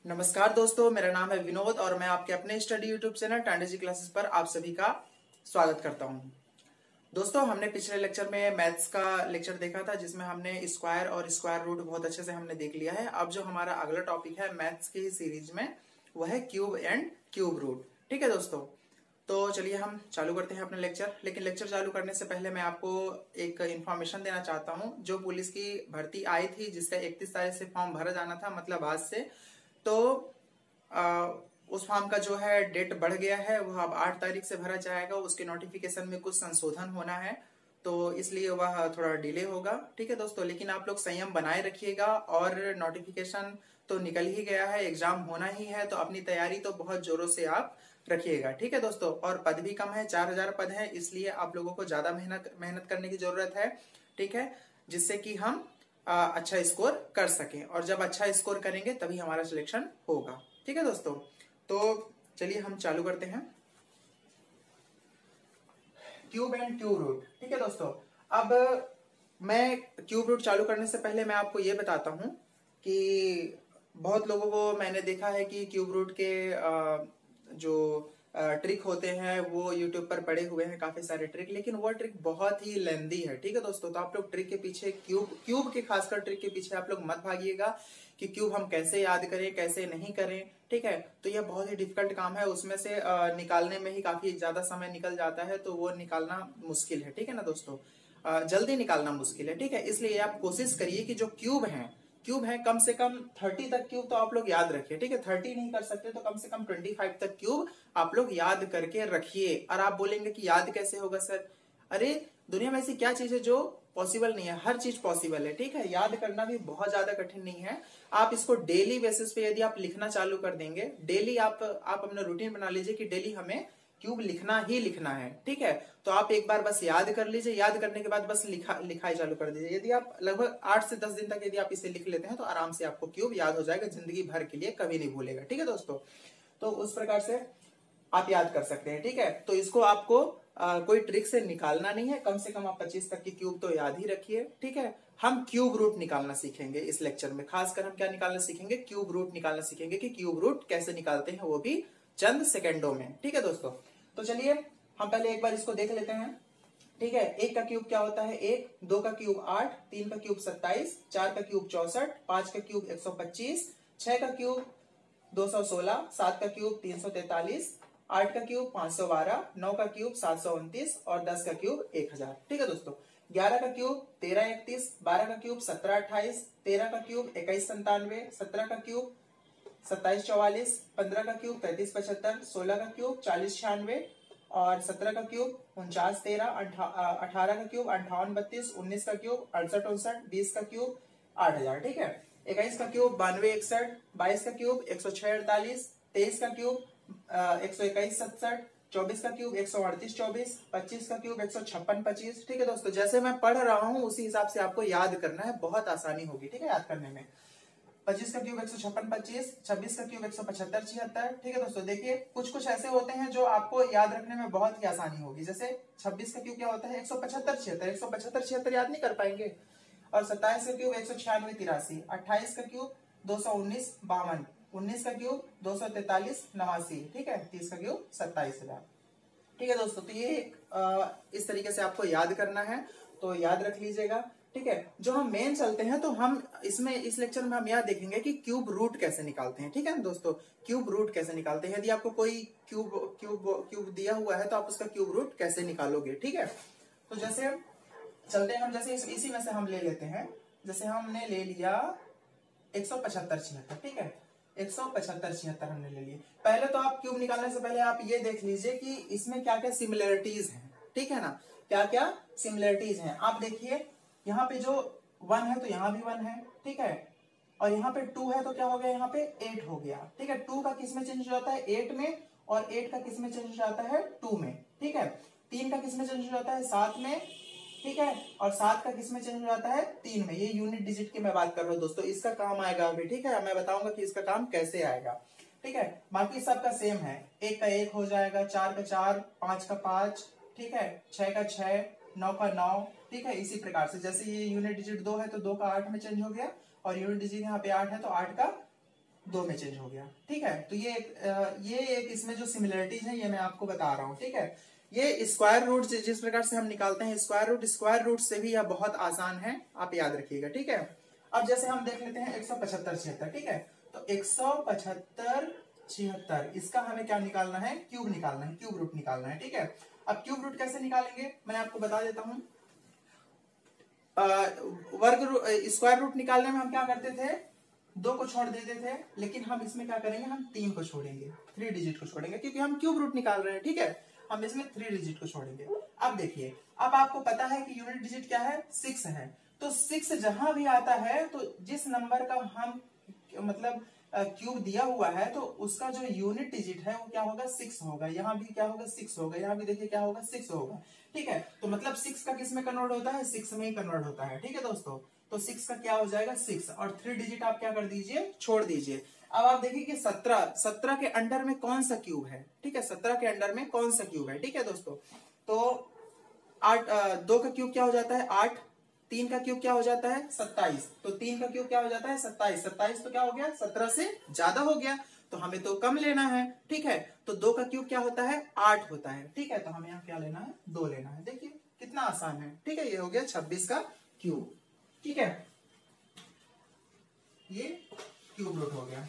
नमस्कार दोस्तों, मेरा नाम है विनोद और मैं आपके अपने स्टडी यूट्यूब चैनल टांडे जी क्लासेस पर आप सभी का स्वागत करता हूं। दोस्तों, हमने पिछले लेक्चर में मैथ्स का लेक्चर देखा था जिसमें हमने स्क्वायर और स्क्वायर रूट बहुत अच्छे से हमने देख लिया है। अब जो हमारा अगला टॉपिक है मैथ्स की सीरीज में वह है क्यूब एंड क्यूब रूट। ठीक है दोस्तों, तो चलिए हम चालू करते हैं अपना लेक्चर। लेकिन लेक्चर चालू करने से पहले मैं आपको एक इन्फॉर्मेशन देना चाहता हूं। जो पुलिस की भर्ती आई थी जिसका 31 तारीख से फॉर्म भरा जाना था, मतलब आज से, तो उस फॉर्म का जो है डेट बढ़ गया है, वह अब 8 तारीख से भरा जाएगा। उसके नोटिफिकेशन में कुछ संशोधन होना है, तो इसलिए वह थोड़ा डिले होगा। ठीक है दोस्तों, लेकिन आप लोग संयम बनाए रखिएगा। और नोटिफिकेशन तो निकल ही गया है, एग्जाम होना ही है, तो अपनी तैयारी तो बहुत जोरों से आप रखिएगा। ठीक है दोस्तों, और पद भी कम है, 4000 पद है, इसलिए आप लोगों को ज्यादा मेहनत करने की जरूरत है। ठीक है, जिससे कि हम अच्छा स्कोर कर सकें, और जब अच्छा स्कोर करेंगे तभी हमारा सिलेक्शन होगा। ठीक है दोस्तों, तो चलिए हम चालू करते हैं क्यूब एंड क्यूब रूट। ठीक है दोस्तों, अब मैं क्यूब रूट चालू करने से पहले मैं आपको ये बताता हूं कि बहुत लोगों को मैंने देखा है कि क्यूब रूट के जो ट्रिक होते हैं वो यूट्यूब पर पड़े हुए हैं, काफी सारे ट्रिक, लेकिन वो ट्रिक बहुत ही लेंदी है। ठीक है दोस्तों, तो आप लोग ट्रिक के पीछे, क्यूब के खासकर ट्रिक के पीछे आप लोग मत भागिएगा कि क्यूब हम कैसे याद करें कैसे नहीं करें। ठीक है, तो यह बहुत ही डिफिकल्ट काम है, उसमें से निकालने में ही काफी ज्यादा समय निकल जाता है, तो वो निकालना मुश्किल है। ठीक है ना दोस्तों, जल्दी निकालना मुश्किल है। ठीक है, इसलिए आप कोशिश करिए कि जो क्यूब है कम से कम 30 तक क्यूब तो आप लोग याद रखिए। ठीक है, 30 नहीं कर सकते तो कम से कम 25 तक क्यूब आप लोग याद करके रखिए। और आप बोलेंगे कि याद कैसे होगा सर? अरे, दुनिया में ऐसी क्या चीज है जो पॉसिबल नहीं है? हर चीज पॉसिबल है। ठीक है, याद करना भी बहुत ज्यादा कठिन नहीं है। आप इसको डेली बेसिस पे यदि आप लिखना चालू कर देंगे, डेली आप अपना रूटीन बना लीजिए कि डेली हमें क्यूब लिखना ही लिखना है। ठीक है, तो आप एक बार बस याद कर लीजिए, याद करने के बाद बस लिखाई चालू कर दीजिए। यदि आप लगभग 8 से 10 दिन तक यदि आप इसे लिख लेते हैं तो आराम से आपको क्यूब याद हो जाएगा, जिंदगी भर के लिए कभी नहीं भूलेगा। ठीक है दोस्तों, तो उस प्रकार से आप याद कर सकते हैं। ठीक है, तो इसको आपको कोई ट्रिक से निकालना नहीं है, कम से कम आप 25 तक की क्यूब तो याद ही रखिए। ठीक है, हम क्यूब रूट निकालना सीखेंगे इस लेक्चर में। खासकर हम क्या निकालना सीखेंगे? क्यूब रूट निकालना सीखेंगे कि क्यूब रूट कैसे निकालते हैं, वो भी चंद सेकेंडों में। ठीक है दोस्तों, तो चलिए हम पहले एक बार इसको देख लेते हैं। ठीक है, 1 का क्यूब क्या होता है? 1, 2 का क्यूब 8, 3 का क्यूब 27, 4 का क्यूब 64, 5 का क्यूब 125, 6 का क्यूब 216, 7 का क्यूब 343, 8 का क्यूब 512, 9 का क्यूब 729 और 10 का क्यूब 1000। ठीक है दोस्तों, 11 का क्यूब 1331, 12 का क्यूब 1728, 13 का क्यूब 2197, 17 का क्यूब 2744, 15 का क्यूब 3375, 16 का क्यूब 4096 और 17 का क्यूब 4913, 18 का क्यूब 5832, 19 का क्यूब 6859, 20 का क्यूब 8000। ठीक है, 21 का क्यूब 9261, 22 का क्यूब 10648, 23 का क्यूब 12167, 24 का क्यूब 13824, 25 का क्यूब 15625। ठीक है दोस्तों, जैसे मैं पढ़ रहा हूं उसी हिसाब से आपको याद करना है, बहुत आसानी होगी। ठीक है, याद करने में 25 का क्यूब 15625, 26 का क्यूब 17576। ठीक है दोस्तों, देखिए कुछ ऐसे होते हैं जो आपको याद रखने में बहुत ही आसानी होगी। जैसे 26 का क्यूब क्या होता है? 17576, 17576 याद नहीं कर पाएंगे। और 27 का क्यूब 19683, 28 का क्यूब 219 52, 19 का क्यूब 243 89। ठीक है, 30 का क्यूब 27000। ठीक है दोस्तों, तो ये इस तरीके से आपको याद करना है, तो याद रख लीजिएगा। ठीक है, जो हम मेन चलते हैं तो हम इसमें इस लेक्चर में हम यह देखेंगे कि क्यूब रूट कैसे निकालते हैं। ठीक है दोस्तों, क्यूब रूट कैसे निकालते हैं, यदि आपको कोई क्यूब दिया हुआ है तो आप उसका क्यूब रूट कैसे निकालोगे। ठीक है, तो जैसे चलते हैं हम, जैसे इसी में से हम ले लेते हैं। जैसे हमने ले लिया 17576। ठीक है, 17576 हमने ले लिए। पहले तो आप क्यूब निकालने से पहले आप ये देख लीजिए कि इसमें क्या क्या सिमिलरिटीज हैं। ठीक है ना, क्या क्या सिमिलरिटीज हैं आप देखिए। यहाँ पे जो 1 है तो यहाँ भी 1 है। ठीक है, और यहाँ पे 2 है तो क्या हो गया? यहाँ पे 8 हो गया। ठीक है, 2 का किस में चेंज हो जाता है? 8 में। और 8 का किस में चेंज हो जाता है? 2 में। ठीक है, 3 का किस में चेंज हो जाता है? 7 में। ठीक है, और 7 का किस में चेंज हो जाता है? 3 में। ये यूनिट डिजिट की मैं बात कर रहा हूँ दोस्तों, इसका काम आएगा अभी। ठीक है, मैं बताऊंगा कि इसका काम कैसे आएगा। ठीक है, बाकी सबका सेम है। 1 का 1 हो जाएगा, 4 का 4, 5 का 5। ठीक है, 6 का 6, 9 का 9। ठीक है, इसी प्रकार से जैसे ये यूनिट डिजिट 2 है तो 2 का 8 में चेंज हो गया, और यूनिट डिजिट यहाँ पे 8 है तो 8 का 2 में चेंज हो गया। ठीक है, तो ये एक इसमें जो सिमिलरिटीज है ये मैं आपको बता रहा हूँ। ठीक है, ये स्क्वायर रूट जिस प्रकार से हम निकालते हैं स्क्वायर रूट से भी यह बहुत आसान है, आप याद रखिएगा। ठीक है, अब जैसे हम देख लेते हैं 175 76। ठीक है, तो 175 76 इसका हमें क्या निकालना है, क्यूब निकालना है, क्यूब रूट निकालना है। ठीक है, अब क्यूब रूट कैसे निकालेंगे मैं आपको बता देता हूं। स्क्वायर रूट निकालने में हम क्या करते थे, 2 को छोड़ देते थे, लेकिन हम इसमें क्या करेंगे, हम 3 को छोड़ेंगे, 3 डिजिट को छोड़ेंगे, क्योंकि हम क्यूब रूट निकाल रहे हैं। ठीक है, हम इसमें 3 डिजिट को छोड़ेंगे। अब देखिए, अब आपको पता है कि यूनिट डिजिट क्या है, 6 है। तो 6 जहां भी आता है, तो जिस नंबर का हम मतलब क्यूब दिया हुआ है, तो उसका जो यूनिट डिजिट है वो क्या होगा, 6 होगा। यहाँ भी क्या होगा, 6 होगा। यहाँ भी देखिए क्या होगा, 6 होगा। ठीक है, तो मतलब 6 का किस में कन्वर्ट होता है, 6 में ही कन्वर्ट होता है। ठीक है दोस्तों, तो 6 का क्या हो जाएगा, 6, और 3 डिजिट आप क्या कर दीजिए, छोड़ दीजिए। अब आप देखिए कि 17 के अंडर में कौन सा क्यूब है। ठीक है, 17 के अंडर में कौन सा क्यूब है। ठीक है दोस्तों, तो 8 2 का क्यूब क्या हो जाता है, 8, 3 का क्यूब क्या हो जाता है, 27। तो 3 का क्यूब क्या हो जाता है, 27। 27 तो क्या हो गया, 17 से ज्यादा हो गया, तो हमें तो कम लेना है। ठीक है, तो 2 का क्यूब क्या होता है, 8 होता है। ठीक है, तो हमें यहाँ क्या लेना है, 2 लेना है। देखिए कितना आसान है। ठीक है, ये हो गया 26 का क्यूब। ठीक है, ये क्यूब रूट हो गया।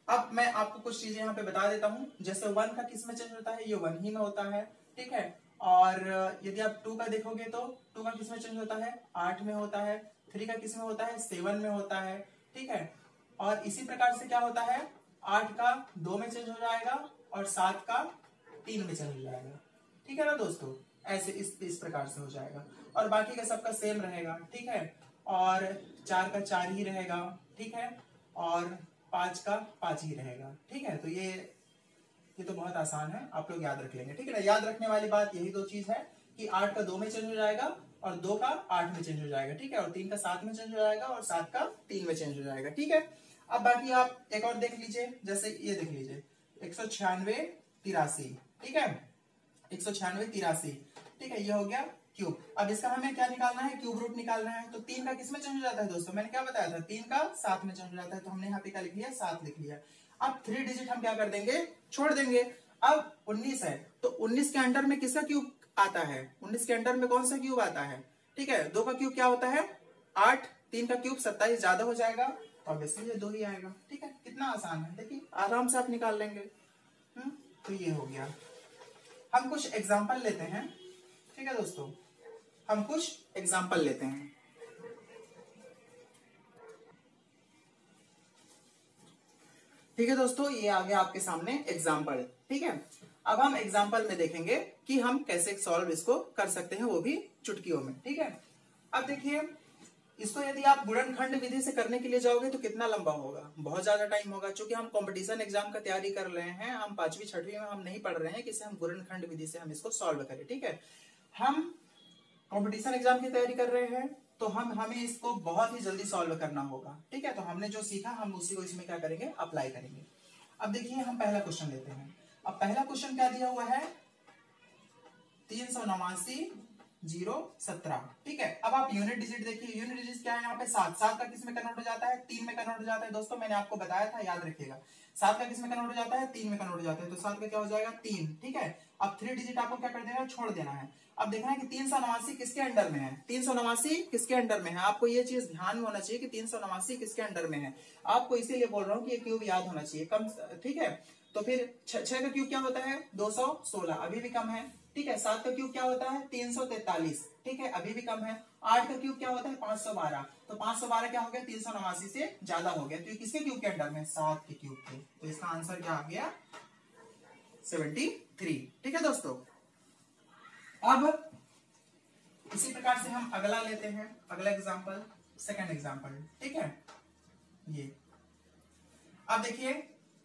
अब मैं आपको कुछ चीजें यहाँ पे बता देता हूँ। जैसे 1 का किस में चेंज होता है, ये 1 ही में होता है। ठीक है, और यदि आप 2 का देखोगे तो 2 का किस में चेंज होता है, 8 में होता है। 3 का किस में होता है, 7 में होता है। ठीक है, और इसी प्रकार से क्या होता है, 8 का 2 में चेंज हो जाएगा, और 7 का 3 में चेंज हो जाएगा। ठीक है ना दोस्तों, ऐसे इस प्रकार से हो जाएगा, और बाकी का सबका सेम रहेगा। ठीक है, और 4 का 4 ही रहेगा। ठीक है, और 5 का 5 ही रहेगा। ठीक है, तो ये तो बहुत आसान है, आप लोग याद रख लेंगे। ठीक है ना, याद रखने वाली बात यही 2 चीज है कि 8 का 2 में चेंज हो जाएगा, और 2 का 8 में चेंज हो जाएगा। ठीक है, और 3 का 7 में चेंज हो जाएगा, और 7 का 3 में चेंज हो जाएगा। ठीक है, अब बाकी आप एक और देख लीजिए, जैसे ये देख लीजिए 196 83। ठीक है, 196 83। ठीक है, ये हो गया क्यूब। अब इसका हमें क्या निकालना है, क्यूब रूट निकालना है। तो 3 का किस में चेंज हो जाता है दोस्तों, मैंने क्या बताया था, 3 का 7 में चेंज हो जाता है। तो हमने यहाँ पे क्या लिख लिया, 7 लिख लिया। अब 3 डिजिट हम क्या कर देंगे, छोड़ देंगे। अब 19 है, तो 19 के अंडर में किसका क्यूब आता है, 19 के अंडर में कौन सा क्यूब आता है। ठीक है, 2 का क्यूब क्या होता है, 8, 3 का क्यूब 27, ज्यादा हो जाएगा, तो ऑब्वियसली ये 2 ही आएगा। ठीक है, कितना आसान है, देखिए आराम से आप निकाल लेंगे। तो ये हो गया। हम कुछ एग्जाम्पल लेते हैं। ठीक है दोस्तों, हम कुछ एग्जाम्पल लेते हैं। ठीक है दोस्तों, ये आ गया आपके सामने एग्जाम्पल। ठीक है, अब हम एग्जाम्पल में देखेंगे कि हम कैसे सॉल्व इसको कर सकते हैं, वो भी चुटकियों में। ठीक है, अब देखिए, इसको यदि आप गुणनखंड विधि से करने के लिए जाओगे तो कितना लंबा होगा, बहुत ज्यादा टाइम होगा। क्योंकि हम कंपटीशन एग्जाम का तैयारी कर रहे हैं, हम 5वीं 6वीं में हम नहीं पढ़ रहे हैं कि हम गुणनखंड विधि से हम इसको सॉल्व करें। ठीक है, हम कंपटीशन एग्जाम की तैयारी कर रहे हैं, तो हमें इसको बहुत ही जल्दी सॉल्व करना होगा। ठीक है, तो हमने जो सीखा हम उसी को इसमें क्या करेंगे, अप्लाई करेंगे। अब देखिए, हम पहला क्वेश्चन लेते हैं। अब पहला क्वेश्चन क्या दिया हुआ है, 389 017। ठीक है, अब आप यूनिट डिजिट देखिए, यूनिट डिजिट क्या है यहाँ पे, 7। 7 का किस में कन्वर्ट हो जाता है, 3 में कन्वर्ट हो जाता है। दोस्तों मैंने आपको बताया था, याद रखिएगा। 7 का किस में कन्वर्ट हो जाता है, 3 में कन्वर्ट हो जाता है। तो 7 का क्या हो जाएगा, 3। ठीक है, अब 3 डिजिट आपको क्या कर देना है, छोड़ देना है। अब देखना है कि 389 किसके अंडर में है, 389 किसके अंडर में है। आपको ये चीज ध्यान में होना चाहिए कि 389 किसके अंडर में है। आपको इसीलिए बोल रहा हूँ कि ये क्यूब याद होना चाहिए कम। ठीक है, तो फिर 6 का क्यूब क्या होता है, 216, अभी भी कम है। ठीक है, 7 का क्यूब क्या होता है, 343। ठीक है, अभी भी कम है। 8 का क्यूब क्या होता है, 512। तो 512 क्या हो गया, 389 से ज्यादा हो गया। तो ये किसके क्यूब के अंडर में, 7 के क्यूब के। तो इसका आंसर क्या आ गया, 73। ठीक है दोस्तों, अब इसी प्रकार से हम अगला लेते हैं, अगला एग्जाम्पल, सेकंड एग्जाम्पल। ठीक है, ये अब देखिए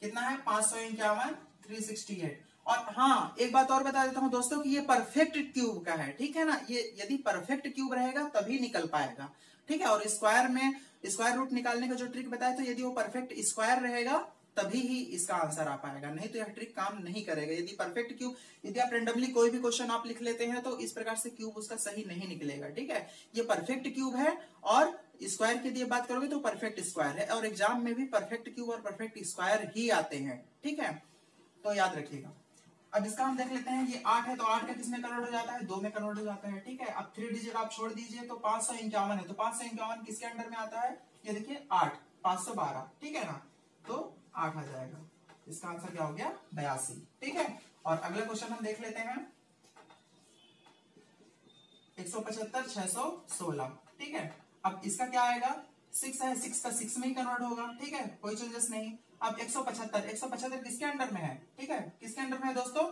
कितना है, 551 368। और हाँ, एक बात और बता देता हूं दोस्तों कि ये परफेक्ट क्यूब का है। ठीक है ना, ये यदि परफेक्ट क्यूब रहेगा तभी निकल पाएगा। ठीक है, और स्क्वायर में स्क्वायर रूट निकालने का जो ट्रिक बताया, तो यदि वो परफेक्ट स्क्वायर रहेगा तभी ही इसका आंसर आ पाएगा, नहीं तो यह ट्रिक काम नहीं करेगा। यदि परफेक्ट क्यूब, यदि आप रेंडमली कोई भी क्वेश्चन आप लिख लेते हैं तो इस प्रकार से क्यूब उसका सही नहीं निकलेगा। ठीक है, ये परफेक्ट क्यूब है, और स्क्वायर की यदि बात करोगे तो परफेक्ट स्क्वायर है, और एग्जाम में भी परफेक्ट क्यूब और परफेक्ट स्क्वायर ही आते हैं, ठीक है, तो याद रखिएगा। अब इसका हम देख लेते हैं, ये 8 है तो 8 का किसमें कन्वर्ट हो जाता है, 2 में कन्वर्ट हो जाता है, ठीक है। अब 3 डिजिट आप छोड़ दीजिए तो 551 है, तो 551 किसके अंडर में आता है, ये देखिए 8, 512, ठीक है ना, तो 8 आ जाएगा। इसका आंसर क्या हो गया, 82, ठीक है। और अगला क्वेश्चन हम देख लेते हैं, 175 616, ठीक है। अब इसका क्या आएगा, 6 है, 6 का 6 में ही कन्वर्ट होगा, ठीक है, कोई चेंजेस नहीं। अब 175 किसके अंडर में है, ठीक है, किसके अंडर में है दोस्तों,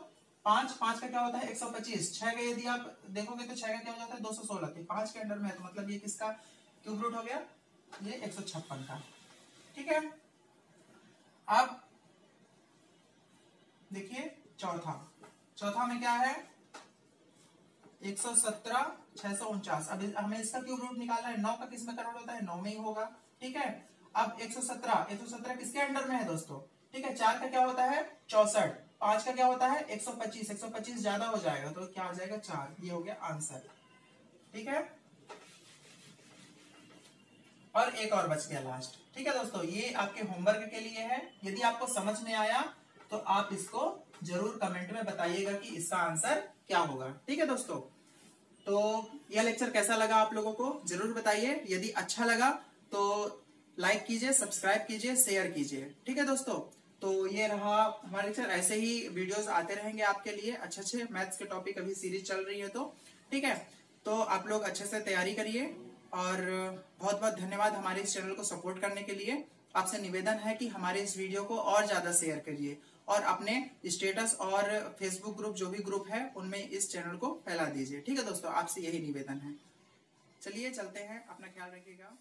5 का क्या होता है 125, 6 का यदि आप देखोगे तो 6 का क्या हो जाता है 216, तो 5 के अंडर में है, तो मतलब ये किसका क्यूब रूट हो गया, ये 156 का, ठीक है। अब देखिए चौथा में क्या है, 117 649। अब हमें इसका क्यूब रूट निकालना है, 9 का किस में कन्वर्ट होता है, 9 में ही होगा, ठीक है। अब 117 किसके अंडर में है दोस्तों, ठीक है। 4 का क्या होता है 64, 5 का क्या होता है 125 ज्यादा हो जाएगा तो क्या आ जाएगा 4, ये हो गया आंसर, ठीक है। और एक और बच गया लास्ट, ठीक है दोस्तों, ये आपके होमवर्क के लिए है। यदि आपको समझ में आया तो आप इसको जरूर कमेंट में बताइएगा कि इसका आंसर क्या होगा, ठीक है दोस्तों। तो यह लेक्चर कैसा लगा आप लोगों को जरूर बताइए, यदि अच्छा लगा तो लाइक कीजिए, सब्सक्राइब कीजिए, शेयर कीजिए, ठीक है दोस्तों। तो ये रहा हमारा लेक्चर, ऐसे ही वीडियोस आते रहेंगे आपके लिए, अच्छे मैथ्स के टॉपिक अभी सीरीज चल रही है तो, ठीक है। तो आप लोग अच्छे से तैयारी करिए, और बहुत बहुत धन्यवाद हमारे इस चैनल को सपोर्ट करने के लिए। आपसे निवेदन है कि हमारे इस वीडियो को और ज्यादा शेयर करिए, और अपने स्टेटस और फेसबुक ग्रुप जो भी ग्रुप है उनमें इस चैनल को फैला दीजिए, ठीक है दोस्तों, आपसे यही निवेदन है। चलिए चलते हैं, अपना ख्याल रखिएगा।